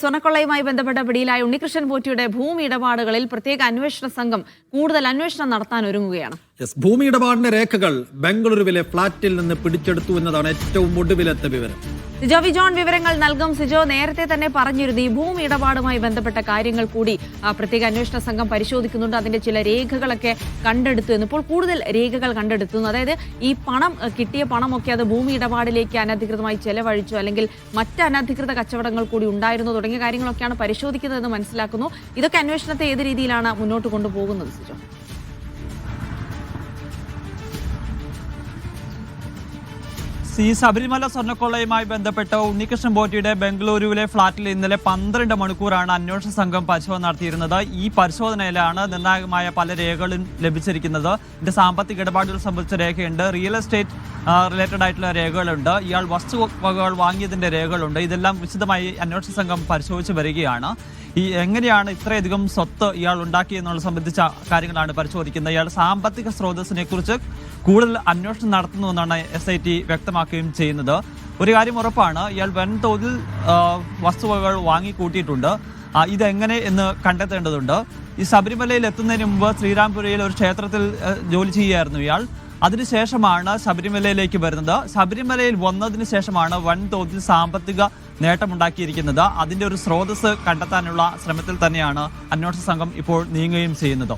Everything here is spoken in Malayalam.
സ്വർണ്ണക്കൊള്ളയുമായി ബന്ധപ്പെട്ട പിടിയിലായ ഉണ്ണികൃഷ്ണൻ പോറ്റിയുടെ ഭൂമി ഇടപാടുകളിൽ പ്രത്യേക അന്വേഷണ സംഘം കൂടുതൽ അന്വേഷണം നടത്താൻ ഒരുങ്ങുകയാണ്. ഭൂമി ഇടപാടിന്റെ രേഖകൾ ബംഗളൂരുവിലെ ഫ്ളാറ്റിൽ നിന്ന് പിടിച്ചെടുത്തു എന്നതാണ് ഏറ്റവും ഒടുവിലത്തെ വിവരം. സിജോ വിജോൺ വിവരങ്ങൾ നൽകും. സിജോ, നേരത്തെ തന്നെ പറഞ്ഞിരുന്നു ഈ ഭൂമി ഇടപാടുമായി ബന്ധപ്പെട്ട കാര്യങ്ങൾ കൂടി പ്രത്യേക അന്വേഷണ സംഘം പരിശോധിക്കുന്നുണ്ട്. അതിന്റെ ചില രേഖകളൊക്കെ കണ്ടെടുത്തു എന്ന്. ഇപ്പോൾ കൂടുതൽ രേഖകൾ കണ്ടെടുത്തു. അതായത് ഈ പണം കിട്ടിയ പണമൊക്കെ അത് ഭൂമി ഇടപാടിലേക്ക് അനധികൃതമായി ചെലവഴിച്ചു, അല്ലെങ്കിൽ മറ്റ് അനധികൃത കച്ചവടങ്ങൾ കൂടി ഉണ്ടായിരുന്നു തുടങ്ങിയ കാര്യങ്ങളൊക്കെയാണ് പരിശോധിക്കുന്നതെന്ന് മനസ്സിലാക്കുന്നു. ഇതൊക്കെ അന്വേഷണത്തെ ഏത് രീതിയിലാണ് മുന്നോട്ട് കൊണ്ടുപോകുന്നത് സിജോ? ഈ ശബരിമല സ്വർണ്ണക്കൊള്ളയുമായി ബന്ധപ്പെട്ട് ഉണ്ണികൃഷ്ണൻ പോറ്റിയുടെ ബംഗളൂരുവിലെ ഫ്ളാറ്റിൽ ഇന്നലെ 12 മണിക്കൂറാണ് അന്വേഷണ സംഘം പരിശോധന നടത്തിയിരുന്നത്. ഈ പരിശോധനയിലാണ് നിർണായകമായ പല രേഖകളും ലഭിച്ചിരിക്കുന്നത്. ഇതിന്റെ സാമ്പത്തിക ഇടപാടുകൾ സംബന്ധിച്ച രേഖയുണ്ട്, റിയൽ എസ്റ്റേറ്റ് റിലേറ്റഡ് ആയിട്ടുള്ള രേഖകളുണ്ട്, ഇയാൾ വസ്തുവകകൾ വാങ്ങിയതിന്റെ രേഖകളുണ്ട്. ഇതെല്ലാം വിശദമായി അന്വേഷണ സംഘം പരിശോധിച്ച് വരികയാണ്. ഈ എങ്ങനെയാണ് ഇത്രയധികം സ്വത്ത് ഇയാൾ ഉണ്ടാക്കിയെന്നുള്ള സംബന്ധിച്ച കാര്യങ്ങളാണ് പരിശോധിക്കുന്നത്. ഇയാൾ സാമ്പത്തിക സ്രോതസ്സിനെ കുറിച്ച് കൂടുതൽ അന്വേഷണം നടത്തുന്നുവെന്നാണ് SIT വ്യക്തമാക്കുകയും ചെയ്യുന്നത്. ഒരു കാര്യം ഉറപ്പാണ്, ഇയാൾ വൻതോതിൽ വസ്തുവകകൾ വാങ്ങിക്കൂട്ടിയിട്ടുണ്ട്. ഇതെങ്ങനെ എന്ന് കണ്ടെത്തേണ്ടതുണ്ട്. ഈ ശബരിമലയിൽ എത്തുന്നതിന് മുമ്പ് ശ്രീരാംപുരയിൽ ഒരു ക്ഷേത്രത്തിൽ ജോലി ചെയ്യുകയായിരുന്നു ഇയാൾ. അതിനുശേഷമാണ് ശബരിമലയിലേക്ക് വരുന്നത്. ശബരിമലയിൽ വന്നതിന് ശേഷമാണ് വൻതോതിൽ സാമ്പത്തിക നേട്ടമുണ്ടാക്കിയിരിക്കുന്നത്. അതിന്റെ ഒരു സ്രോതസ് കണ്ടെത്താനുള്ള ശ്രമത്തിൽ തന്നെയാണ് അന്വേഷണ സംഘം ഇപ്പോൾ നീങ്ങുകയും ചെയ്യുന്നത്.